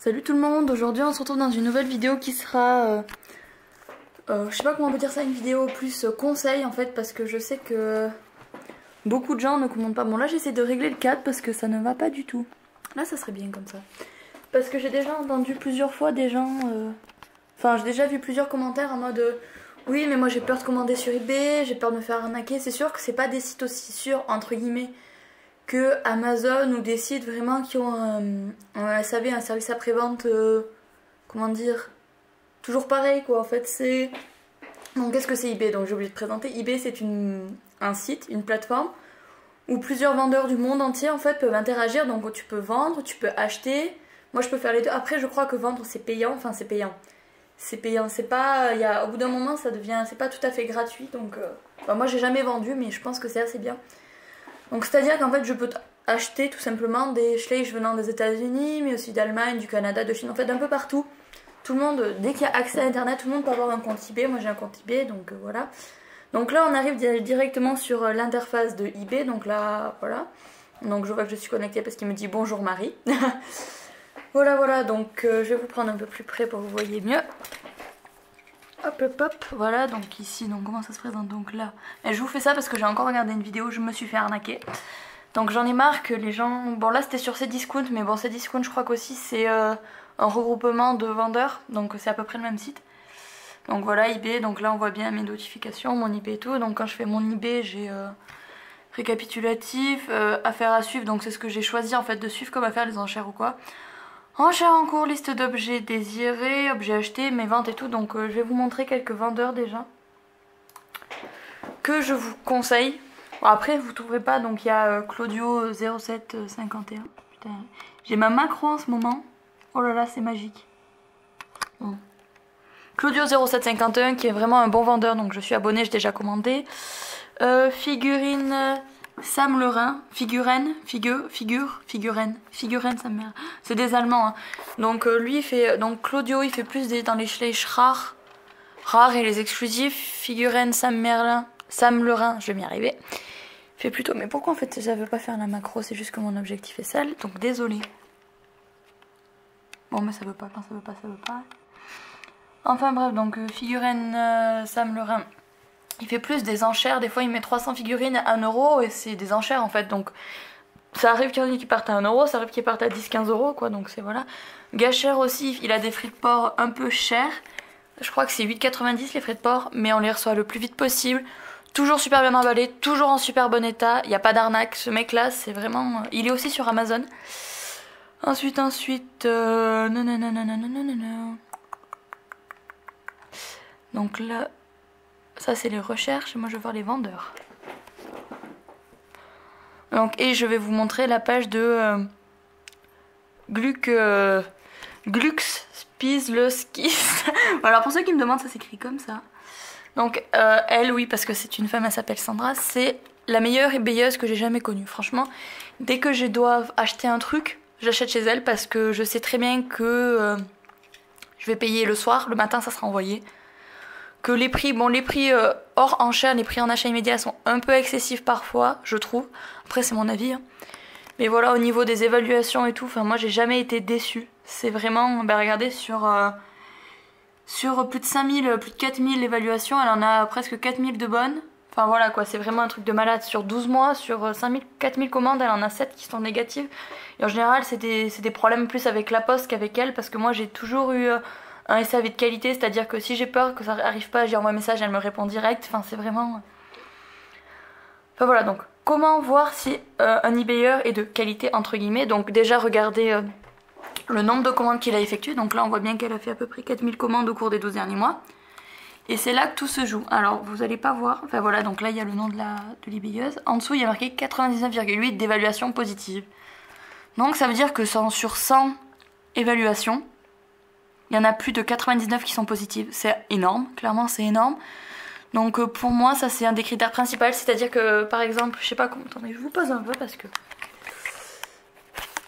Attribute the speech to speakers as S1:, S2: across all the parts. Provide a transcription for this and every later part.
S1: Salut tout le monde, aujourd'hui on se retrouve dans une nouvelle vidéo qui sera, je sais pas comment on peut dire ça, une vidéo plus conseil en fait, parce que je sais que beaucoup de gens ne commandent pas. Bon là j'essaie de régler le cadre parce que ça ne va pas du tout. Là ça serait bien comme ça. Parce que j'ai déjà entendu plusieurs fois des gens, enfin j'ai déjà vu plusieurs commentaires en mode oui mais moi j'ai peur de commander sur eBay, j'ai peur de me faire arnaquer. C'est sûr que c'est pas des sites aussi sûrs entre guillemets que Amazon ou des sites vraiment qui ont un SAV, un service après-vente, comment dire, toujours pareil quoi en fait. C'est donc qu'est-ce que c'est eBay? Donc j'ai oublié de présenter. eBay c'est un site, une plateforme où plusieurs vendeurs du monde entier en fait peuvent interagir. Donc tu peux vendre, tu peux acheter. Moi je peux faire les deux. Après je crois que vendre c'est payant, enfin c'est payant. C'est payant, c'est pas, au bout d'un moment ça devient, c'est pas tout à fait gratuit. Donc moi j'ai jamais vendu mais je pense que c'est assez bien. Donc c'est à dire qu'en fait je peux acheter tout simplement des schleich venant des États-Unis, mais aussi d'Allemagne, du Canada, de Chine, en fait d'un peu partout. Tout le monde, dès qu'il y a accès à internet, tout le monde peut avoir un compte eBay. Moi j'ai un compte eBay, donc voilà. Donc là on arrive directement sur l'interface de eBay, donc là voilà. Donc je vois que je suis connectée parce qu'il me dit bonjour Marie. Voilà, donc je vais vous prendre un peu plus près pour que vous voyez mieux. Hop hop hop, voilà, donc ici, donc comment ça se présente, donc là. Et je vous fais ça parce que j'ai encore regardé une vidéo où je me suis fait arnaquer. Donc j'en ai marre que les gens, bon là c'était sur Cdiscount, mais bon Cdiscount je crois qu'aussi c'est un regroupement de vendeurs, donc c'est à peu près le même site. Donc voilà eBay, donc là on voit bien mes notifications, mon eBay et tout, donc quand je fais mon eBay j'ai récapitulatif, affaires à suivre, donc c'est ce que j'ai choisi en fait de suivre comme affaire, les enchères ou quoi. Enchères en cours, liste d'objets désirés, objets achetés, mes ventes et tout. Donc je vais vous montrer quelques vendeurs déjà que je vous conseille. Bon, après vous trouverez pas, donc il y a Claudio 0751. Putain, j'ai ma macro en ce moment. Oh là là, c'est magique. Bon. Claudio 0751 qui est vraiment un bon vendeur, donc je suis abonnée, j'ai déjà commandé. Figurine Sam Lerin, figurine, ça me... C'est des Allemands, hein. Donc lui il fait, donc Claudio il fait plus dans les schleich rares et les exclusifs. Figurine Sam Lerin, je vais m'y arriver. Il fait plutôt, mais pourquoi en fait ça veut pas faire la macro, c'est juste que mon objectif est sale, donc désolé. Bon mais ça veut pas, quand ça veut pas. Enfin bref, donc figurine Sam Lerin. Il fait plus des enchères, des fois il met 300 figurines à 1 euro et c'est des enchères en fait, donc ça arrive qu'il y en ait qui partent à 1 euro, ça arrive qu'ils partent à 10-15 euros quoi, donc c'est voilà. Gachère aussi, il a des frais de port un peu chers, je crois que c'est 8,90 les frais de port, mais on les reçoit le plus vite possible, toujours super bien emballé, toujours en super bon état, il n'y a pas d'arnaque, ce mec là c'est vraiment... Il est aussi sur Amazon. Ensuite, donc là... Ça c'est les recherches et moi je vais voir les vendeurs. Donc, et je vais vous montrer la page de Glux Spiesleskis. Voilà, pour ceux qui me demandent, ça s'écrit comme ça. Donc elle, oui, parce que c'est une femme, elle s'appelle Sandra, c'est la meilleure ébayeuse que j'ai jamais connue. Franchement, dès que je dois acheter un truc, j'achète chez elle parce que je sais très bien que je vais payer le soir, le matin ça sera envoyé. Que les prix, bon les prix hors enchère, les prix en achat immédiat sont un peu excessifs parfois, je trouve. Après c'est mon avis. Hein. Mais voilà, au niveau des évaluations et tout, enfin moi j'ai jamais été déçue. C'est vraiment, ben regardez, sur plus de 5000, plus de 4000 évaluations, elle en a presque 4000 de bonnes. Enfin voilà quoi, c'est vraiment un truc de malade. Sur 12 mois, sur 5000, 4000 commandes, elle en a 7 qui sont négatives. Et en général c'est des problèmes plus avec la poste qu'avec elle, parce que moi j'ai toujours eu... un SAV de qualité, c'est-à-dire que si j'ai peur que ça arrive pas, j'y envoie un message, elle me répond direct, enfin c'est vraiment... Enfin voilà, donc comment voir si un eBayer est de qualité entre guillemets. Donc déjà regardez le nombre de commandes qu'il a effectué, donc là on voit bien qu'elle a fait à peu près 4000 commandes au cours des 12 derniers mois. Et c'est là que tout se joue. Alors vous allez pas voir, enfin voilà, donc là il y a le nom de l'eBayeuse. En dessous il y a marqué 99,8 d'évaluation positive. Donc ça veut dire que sur 100 évaluations, il y en a plus de 99 qui sont positives. C'est énorme, clairement c'est énorme. Donc pour moi ça c'est un des critères principaux. C'est-à-dire que par exemple, je sais pas comment... Attendez, je vous pose un peu parce que...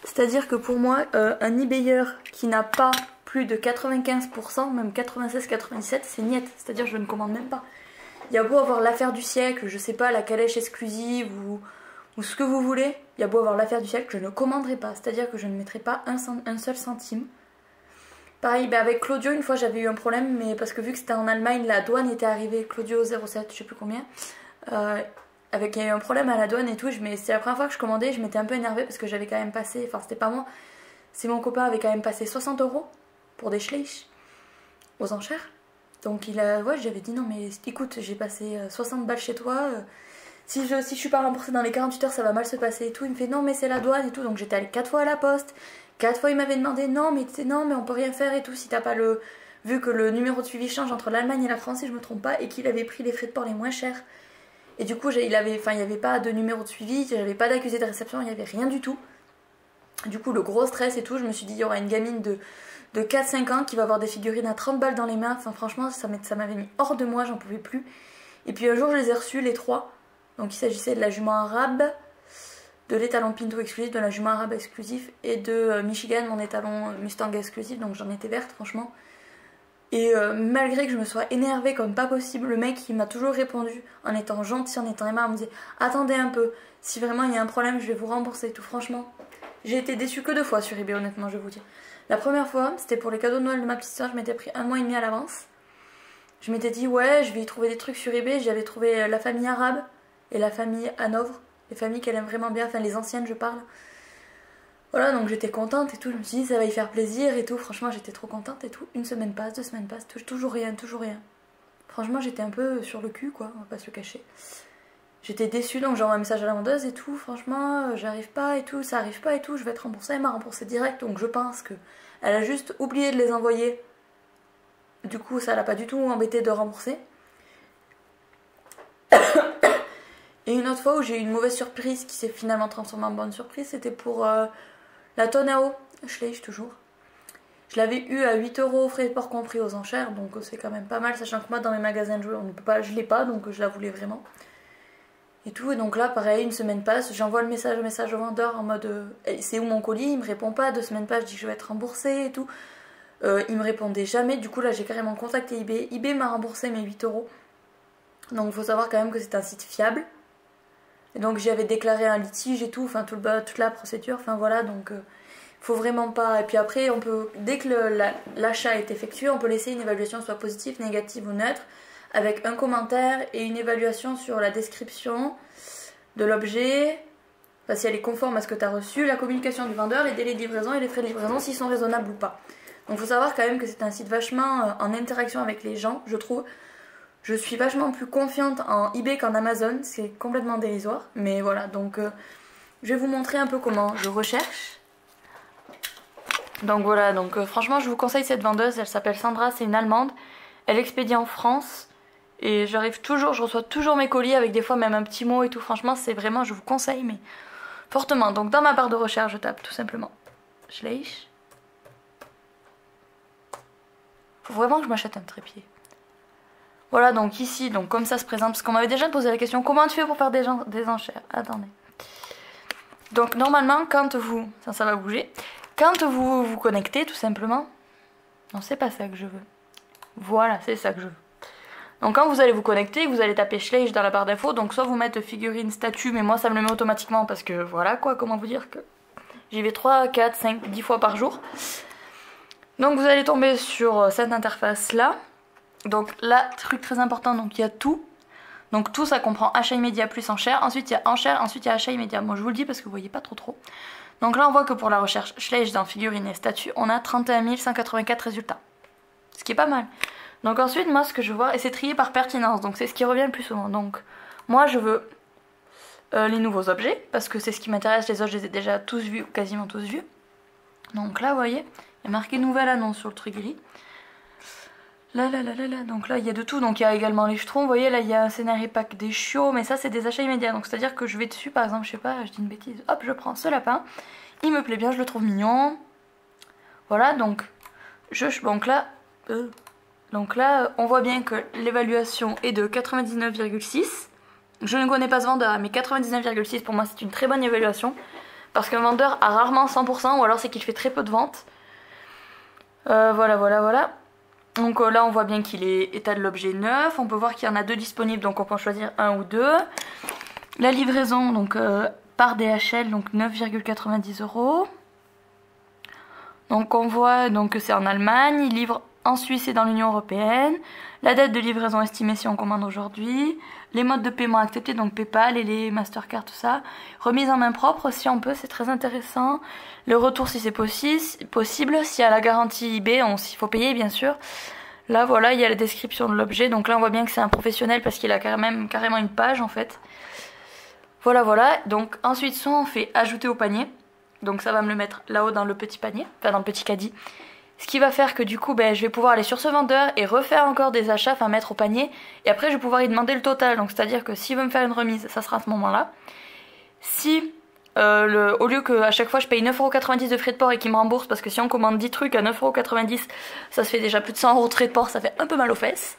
S1: C'est-à-dire que pour moi, un eBayer qui n'a pas plus de 95%, même 96-97, c'est niet. C'est-à-dire que je ne commande même pas. Il y a beau avoir l'affaire du siècle, je sais pas, la calèche exclusive ou ce que vous voulez. Il y a beau avoir l'affaire du siècle, je ne commanderai pas. C'est-à-dire que je ne mettrai pas un seul centime Pareil, bah avec Claudio, une fois j'avais eu un problème, mais parce que vu que c'était en Allemagne, la douane était arrivée, Claudio 07, je sais plus combien. Il y a eu un problème à la douane et tout, c'était la première fois que je commandais, je m'étais un peu énervée parce que j'avais quand même passé, enfin c'était pas moi, c'est mon copain avait quand même passé 60 € pour des Schleich aux enchères. Donc ouais, j'avais dit non mais écoute, j'ai passé 60 balles chez toi, si je suis pas remboursée dans les 48 heures ça va mal se passer et tout. Il me fait non mais c'est la douane et tout, donc j'étais allée 4 fois à la poste, 4 fois il m'avait demandé non mais on peut rien faire et tout si t'as pas le... Vu que le numéro de suivi change entre l'Allemagne et la France si je me trompe pas, et qu'il avait pris les frais de port les moins chers. Et du coup il y avait pas de numéro de suivi, j'avais pas d'accusé de réception, il n'y avait rien du tout. Du coup le gros stress et tout, je me suis dit il y aura une gamine de 4-5 ans qui va avoir des figurines à 30 balles dans les mains. Enfin franchement ça m'avait mis hors de moi, j'en pouvais plus. Et puis un jour je les ai reçus les 3. Donc il s'agissait de la jument arabe, de l'étalon Pinto exclusif, de la jument arabe exclusif et de Michigan, mon étalon Mustang exclusif. Donc j'en étais verte franchement. Et malgré que je me sois énervée comme pas possible, le mec il m'a toujours répondu en étant gentil, en étant aimable, en me disant attendez un peu, si vraiment il y a un problème je vais vous rembourser et tout. Franchement j'ai été déçue que 2 fois sur eBay, honnêtement je vais vous dire. La première fois c'était pour les cadeaux de Noël de ma petite soeur, je m'étais pris 1 mois et demi à l'avance. Je m'étais dit ouais je vais y trouver des trucs sur eBay, j'avais trouvé la famille arabe et la famille Hanovre, les familles qu'elle aime vraiment bien, enfin les anciennes je parle. Voilà, donc j'étais contente et tout, je me suis dit ça va y faire plaisir et tout, franchement j'étais trop contente et tout. 1 semaine passe, 2 semaines passent, toujours rien, toujours rien. Franchement j'étais un peu sur le cul quoi, on va pas se le cacher. J'étais déçue donc j'envoie un message à la vendeuse et tout, franchement j'arrive pas et tout, ça arrive pas et tout, je vais être remboursée, elle m'a remboursée direct donc je pense que elle a juste oublié de les envoyer. Du coup ça l'a pas du tout embêté de rembourser. Et une autre fois où j'ai eu une mauvaise surprise qui s'est finalement transformée en bonne surprise, c'était pour la Tonao, Schleich toujours. Je l'avais eu à 8 € frais de port compris aux enchères, donc c'est quand même pas mal, sachant que moi dans mes magasins de jouets on ne peut pas, je l'ai pas, donc je la voulais vraiment. Et tout, et donc là pareil, 1 semaine passe, j'envoie le message au vendeur en mode c'est où mon colis, il me répond pas, 2 semaines passent, je dis que je vais être remboursée et tout. Il me répondait jamais, du coup là j'ai carrément contacté eBay. eBay m'a remboursé mes 8 €. Donc il faut savoir quand même que c'est un site fiable. Et donc j'y avais déclaré un litige et tout, enfin toute la procédure, enfin voilà, donc faut vraiment pas. Et puis après, on peut, dès que l'achat est effectué, on peut laisser une évaluation soit positive, négative ou neutre, avec un commentaire et une évaluation sur la description de l'objet, enfin, si elle est conforme à ce que tu as reçu, la communication du vendeur, les délais de livraison et les frais de livraison s'ils sont raisonnables ou pas. Donc il faut savoir quand même que c'est un site vachement en interaction avec les gens, je trouve. Je suis vachement plus confiante en eBay qu'en Amazon, c'est complètement dérisoire. Mais voilà, donc je vais vous montrer un peu comment je recherche. Donc voilà, donc franchement je vous conseille cette vendeuse, elle s'appelle Sandra, c'est une Allemande. Elle expédie en France et je reçois toujours mes colis avec des fois même un petit mot et tout. Franchement c'est vraiment, je vous conseille mais fortement. Donc dans ma barre de recherche je tape tout simplement Schleich. Faut vraiment que je m'achète un trépied. Voilà, donc ici, donc comme ça se présente, parce qu'on m'avait déjà posé la question, comment tu fais pour faire des enchères? Attendez. Donc normalement, quand vous... Ça va bouger. Quand vous vous connectez, tout simplement... Non, c'est pas ça que je veux. Voilà, c'est ça que je veux. Donc quand vous allez vous connecter, vous allez taper Schleich dans la barre d'infos, donc soit vous mettez figurine, statut, mais moi ça me le met automatiquement, parce que voilà quoi, comment vous dire que... J'y vais 3, 4, 5, 10 fois par jour. Donc vous allez tomber sur cette interface là. Donc là, truc très important, donc il y a tout. Donc tout ça comprend achat immédiat plus enchère. Ensuite il y a enchère, ensuite il y a achat immédiat. Moi je vous le dis parce que vous voyez pas trop. Donc là on voit que pour la recherche Schleich dans figurines et statues, on a 31 184 résultats. Ce qui est pas mal. Donc ensuite moi ce que je vois, et c'est trié par pertinence, donc c'est ce qui revient le plus souvent. Donc moi je veux les nouveaux objets, parce que c'est ce qui m'intéresse, les autres je les ai déjà tous vus, ou quasiment tous vus. Donc là vous voyez, il y a marqué nouvelle annonce sur le truc gris. Là, donc là il y a de tout, donc il y a également les jetrons, vous voyez là il y a un scénario pack des chiots, mais ça c'est des achats immédiats, donc c'est à dire que je vais dessus par exemple, je sais pas, je dis une bêtise, hop je prends ce lapin, il me plaît bien, je le trouve mignon, voilà donc, donc là on voit bien que l'évaluation est de 99,6, je ne connais pas ce vendeur, mais 99,6 pour moi c'est une très bonne évaluation, parce qu'un vendeur a rarement 100%, ou alors c'est qu'il fait très peu de ventes, voilà. Donc là on voit bien qu'il est état de l'objet neuf, on peut voir qu'il y en a 2 disponibles donc on peut en choisir 1 ou 2. La livraison donc par DHL donc 9,90 €. Donc on voit donc que c'est en Allemagne, ils livrent en Suisse et dans l'Union Européenne, la date de livraison estimée si on commande aujourd'hui, les modes de paiement acceptés, donc PayPal et les Mastercard, tout ça, remise en main propre si on peut, c'est très intéressant, le retour si c'est possible, s'il y a la garantie eBay, s'il faut payer bien sûr. Là voilà, il y a la description de l'objet, donc là on voit bien que c'est un professionnel parce qu'il a carrément une page en fait. Voilà, donc ensuite soit on fait ajouter au panier, donc ça va me le mettre là-haut dans le petit panier, enfin dans le petit caddie. Ce qui va faire que du coup je vais pouvoir aller sur ce vendeur et refaire encore des achats, enfin mettre au panier, et après je vais pouvoir y demander le total, donc c'est à dire que s'il veut me faire une remise, ça sera à ce moment là. Si au lieu qu'à chaque fois je paye 9,90€ de frais de port et qu'il me rembourse, parce que si on commande 10 trucs à 9,90€, ça se fait déjà plus de 100€ de frais de port, ça fait un peu mal aux fesses.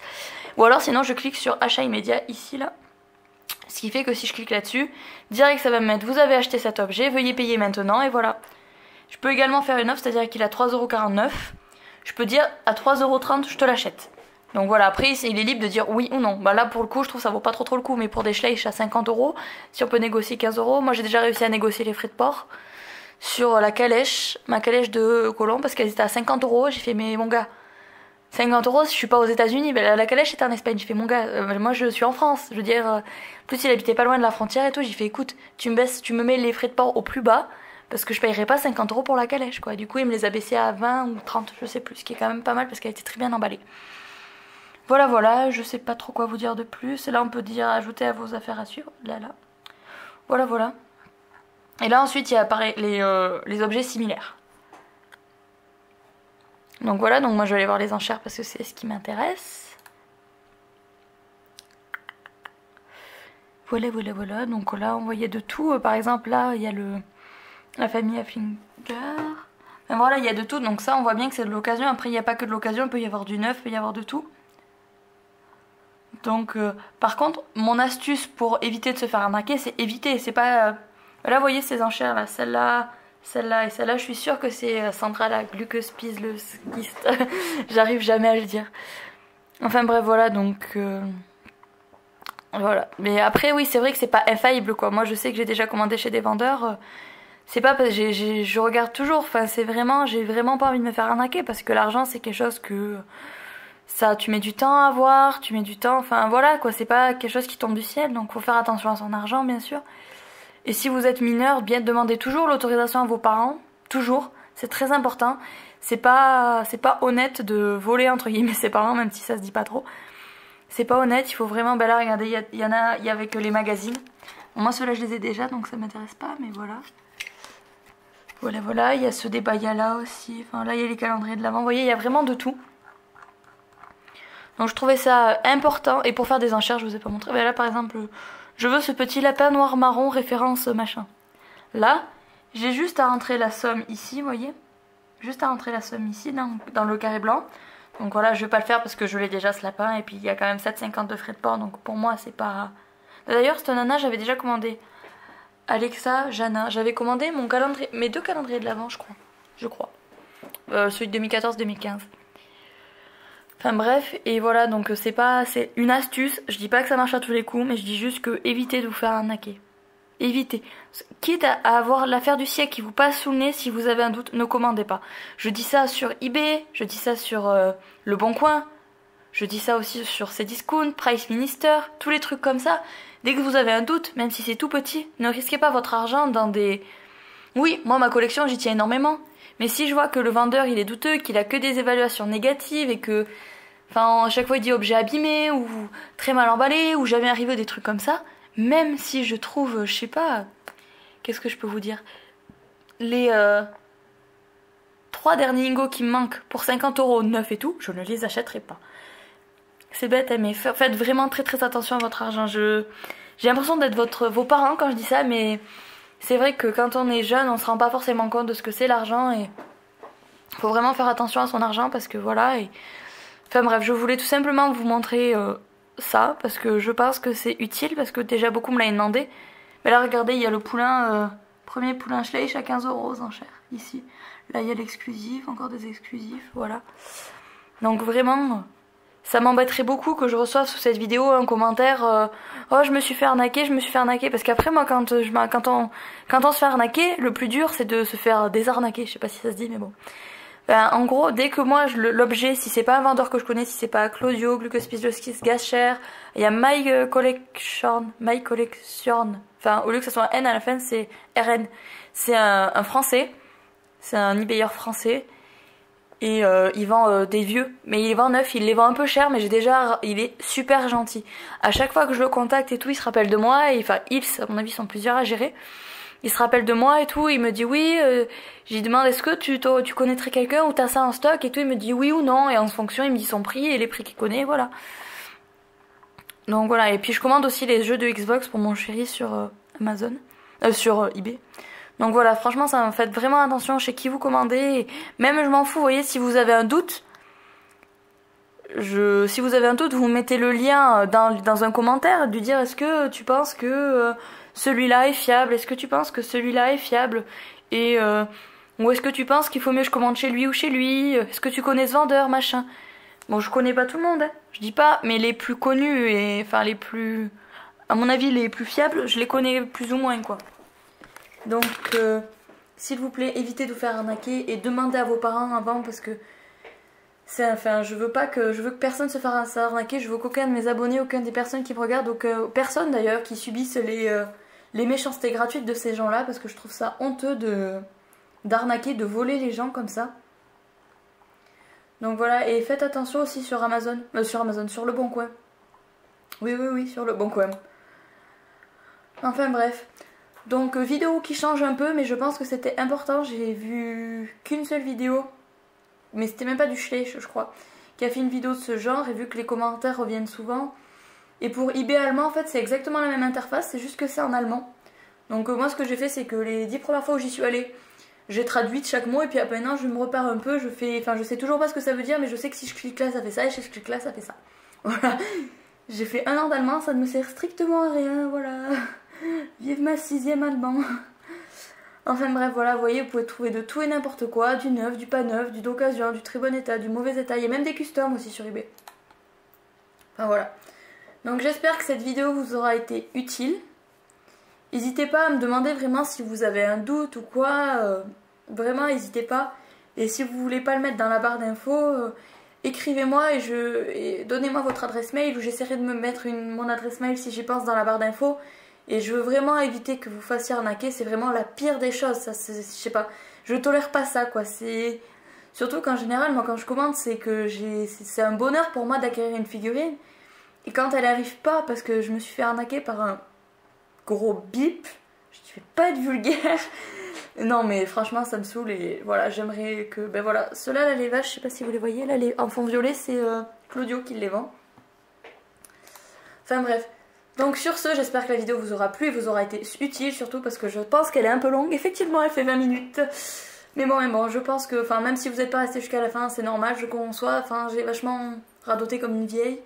S1: Ou alors sinon je clique sur achat immédiat ici là. Ce qui fait que si je clique là-dessus, direct ça va me mettre vous avez acheté cet objet, veuillez payer maintenant, et voilà. Je peux également faire une offre, c'est-à-dire qu'il est à 3,49€. Je peux dire à 3,30€ je te l'achète. Donc voilà, après il est libre de dire oui ou non. Bah là pour le coup je trouve ça vaut pas trop le coup, mais pour des schleich à 50€, si on peut négocier 15€, moi j'ai déjà réussi à négocier les frais de port sur la calèche, ma calèche de Colomb, parce qu'elle était à 50€, j'ai fait mais mon gars, 50€, si je suis pas aux États-Unis, la calèche était en Espagne. J'ai fait mon gars, moi je suis en France, je veux dire, plus il habitait pas loin de la frontière et tout, j'ai fait écoute, tu me mets les frais de port au plus bas, parce que je payerai pas 50€ pour la calèche quoi. Du coup il me les a baissés à 20 ou 30, je sais plus, ce qui est quand même pas mal parce qu'elle était très bien emballée. Voilà, je sais pas trop quoi vous dire de plus. Là on peut dire ajouter à vos affaires à suivre, là. Voilà. Et là ensuite il y a pareil les objets similaires. Donc voilà, donc moi je vais aller voir les enchères parce que c'est ce qui m'intéresse. Voilà, donc là on voyait de tout. Par exemple là il y a la famille Afflinger. Enfin, voilà, il y a de tout, donc ça on voit bien que c'est de l'occasion. Après il n'y a pas que de l'occasion, il peut y avoir du neuf, il peut y avoir de tout. Donc par contre mon astuce pour éviter de se faire arnaquer, c'est éviter, c'est pas... Là vous voyez ces enchères là, celle-là et celle-là, je suis sûre que c'est Sandra la glucospise le schiste. J'arrive jamais à le dire. Enfin bref voilà, donc voilà. Mais après oui c'est vrai que c'est pas infaillible quoi. Moi je sais que j'ai déjà commandé chez des vendeurs. C'est pas parce que je regarde toujours, enfin c'est vraiment, j'ai vraiment pas envie de me faire arnaquer parce que l'argent c'est quelque chose que ça tu mets du temps à avoir, tu mets du temps, enfin voilà quoi, c'est pas quelque chose qui tombe du ciel, donc faut faire attention à son argent bien sûr. Et si vous êtes mineur, bien demander toujours l'autorisation à vos parents, toujours, c'est très important. C'est pas honnête de voler entre guillemets ses parents, même si ça se dit pas trop. C'est pas honnête, il faut vraiment, ben là regardez, il y a avec les magazines. Bon, moi ceux-là je les ai déjà donc ça m'intéresse pas, mais voilà. Voilà, il y a ce débat, il y a là aussi, enfin là il y a les calendriers de l'avant, vous voyez il y a vraiment de tout. Donc je trouvais ça important, et pour faire des enchères je vous ai pas montré, mais là par exemple je veux ce petit lapin noir marron référence machin. Là j'ai juste à rentrer la somme ici, vous voyez, juste à rentrer la somme ici dans le carré blanc. Donc voilà, je vais pas le faire parce que je l'ai déjà ce lapin, et puis il y a quand même 7,50 de frais de port, donc pour moi c'est pas... D'ailleurs cette nana j'avais déjà commandé. Alexa, Jana, j'avais commandé mon calendrier, mes deux calendriers de l'avant je crois. Celui de 2014-2015. Enfin bref, et voilà, donc c'est une astuce, je dis pas que ça marche à tous les coups, mais je dis juste que évitez de vous faire arnaquer. Évitez. Quitte à avoir l'affaire du siècle qui vous passe sous le nez, si vous avez un doute, ne commandez pas. Je dis ça sur eBay, je dis ça sur Le Bon Coin, je dis ça aussi sur Cdiscount, Price Minister, tous les trucs comme ça. Dès que vous avez un doute, même si c'est tout petit, ne risquez pas votre argent dans des... Oui, moi ma collection j'y tiens énormément. Mais si je vois que le vendeur il est douteux, qu'il a que des évaluations négatives et que... Enfin, à chaque fois il dit objet abîmé ou très mal emballé ou jamais arrivé des trucs comme ça, même si je trouve, je sais pas... Qu'est-ce que je peux vous dire? Les 3 derniers ingos qui me manquent pour 50€ neuf et tout, je ne les achèterai pas. C'est bête, mais faites vraiment très attention à votre argent. J'ai l'impression d'être vos parents quand je dis ça, mais c'est vrai que quand on est jeune, on se rend pas forcément compte de ce que c'est l'argent, et faut vraiment faire attention à son argent parce que voilà. Enfin bref, je voulais tout simplement vous montrer ça parce que je pense que c'est utile, parce que déjà beaucoup me l'avaient demandé. Mais là regardez, il y a le poulain, premier poulain Schleich à 15€ aux enchères, ici. Là il y a l'exclusif, encore des exclusifs, voilà. Donc vraiment... Ça m'embêterait beaucoup que je reçoive sous cette vidéo un commentaire oh je me suis fait arnaquer, parce qu'après moi quand on se fait arnaquer, le plus dur c'est de se faire désarnaquer, je sais pas si ça se dit mais bon. En gros, dès que moi l'objet, si c'est pas un vendeur que je connais, si c'est pas Claudio, Glucospizioskis, Gacher, il y a My Collection, enfin au lieu que ce soit un N à la fin, c'est RN. C'est un français, c'est un eBayer français. Et il vend des vieux, mais il les vend neufs, il les vend un peu cher, mais il est super gentil. À chaque fois que je le contacte et tout, il se rappelle de moi, et enfin ils, à mon avis, sont plusieurs à gérer. Il se rappelle de moi et tout, il me dit oui, je lui demande est-ce que tu connaîtrais quelqu'un ou t'as ça en stock et tout, il me dit oui ou non, et en fonction il me dit son prix et les prix qu'il connaît, voilà. Donc voilà, et puis je commande aussi les jeux de Xbox pour mon chéri sur Amazon, sur eBay. Donc voilà, franchement ça, faites vraiment attention chez qui vous commandez, et même je m'en fous, vous voyez, si vous avez un doute, vous mettez le lien dans un commentaire, de dire est-ce que tu penses que celui-là est fiable, est-ce que tu penses que celui-là est fiable, et ou est-ce que tu penses qu'il faut mieux que je commande chez lui ou chez lui, est-ce que tu connais ce vendeur, machin. Bon, je connais pas tout le monde, hein, je dis pas, mais les plus connus et enfin les plus, à mon avis les plus fiables, je les connais plus ou moins quoi. Donc s'il vous plaît, évitez de vous faire arnaquer et demandez à vos parents avant, parce que enfin, je veux que personne se fasse arnaquer, je veux qu'aucun de mes abonnés, aucun des personnes qui me regardent, personne d'ailleurs qui subissent les méchancetés gratuites de ces gens-là, parce que je trouve ça honteux d'arnaquer, de voler les gens comme ça. Donc voilà, et faites attention aussi sur Amazon, sur Le Bon Coin. Oui, sur Le Bon Coin. Enfin bref. Donc vidéo qui change un peu, mais je pense que c'était important, j'ai vu qu'une seule vidéo, mais c'était même pas du Schleich je crois, qui a fait une vidéo de ce genre, et vu que les commentaires reviennent souvent, et pour eBay allemand en fait c'est exactement la même interface, c'est juste que c'est en allemand. Donc moi ce que j'ai fait c'est que les 10 premières fois où j'y suis allée, j'ai traduit chaque mot, et puis après maintenant je me repère un peu, je sais toujours pas ce que ça veut dire, mais je sais que si je clique là ça fait ça, et si je clique là ça fait ça. Voilà, j'ai fait 1 an d'allemand, ça ne me sert strictement à rien, voilà. Vive ma 6e allemand. Enfin bref, voilà, vous voyez, vous pouvez trouver de tout et n'importe quoi, du neuf, du pas neuf, du d'occasion, du très bon état, du mauvais état, il y a même des customs aussi sur eBay. Enfin voilà. Donc j'espère que cette vidéo vous aura été utile. N'hésitez pas à me demander vraiment si vous avez un doute ou quoi, vraiment n'hésitez pas. Et si vous voulez pas le mettre dans la barre d'infos, écrivez-moi et donnez-moi votre adresse mail, ou j'essaierai de me mettre mon adresse mail si j'y pense dans la barre d'infos. Et je veux vraiment éviter que vous fassiez arnaquer, c'est vraiment la pire des choses, ça, je sais pas, je tolère pas ça quoi, c'est... Surtout qu'en général, moi quand je commande, c'est un bonheur pour moi d'acquérir une figurine, et quand elle arrive pas, parce que je me suis fait arnaquer par un gros bip, je vais pas être vulgaire, non mais franchement ça me saoule, et voilà, j'aimerais que, ben voilà, ceux-là, là, les vaches, je sais pas si vous les voyez, là, en fond violet, c'est Claudio qui les vend. Enfin bref. Donc sur ce, j'espère que la vidéo vous aura plu et vous aura été utile, surtout parce que je pense qu'elle est un peu longue. Effectivement, elle fait 20 minutes. Mais bon, je pense que, enfin, même si vous n'êtes pas resté jusqu'à la fin, c'est normal, je conçois. Enfin, j'ai vachement radoté comme une vieille.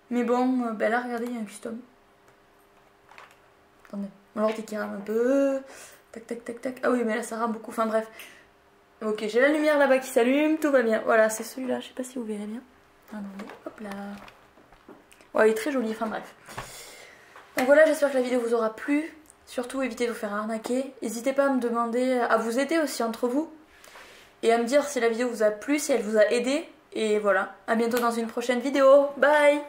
S1: Mais bon, ben là, regardez, il y a un custom. Attendez, mon ordi qui rame un peu. Tac, tac, tac, tac. Ah oui, mais là, ça rame beaucoup. Enfin, bref. Ok, j'ai la lumière là-bas qui s'allume, tout va bien. Voilà, c'est celui-là, je sais pas si vous verrez bien. Attendez, hop là. Ouais, il est très joli, enfin bref. Donc voilà, j'espère que la vidéo vous aura plu. Surtout, évitez de vous faire arnaquer. N'hésitez pas à me demander, à vous aider aussi entre vous. Et à me dire si la vidéo vous a plu, si elle vous a aidé. Et voilà, à bientôt dans une prochaine vidéo. Bye!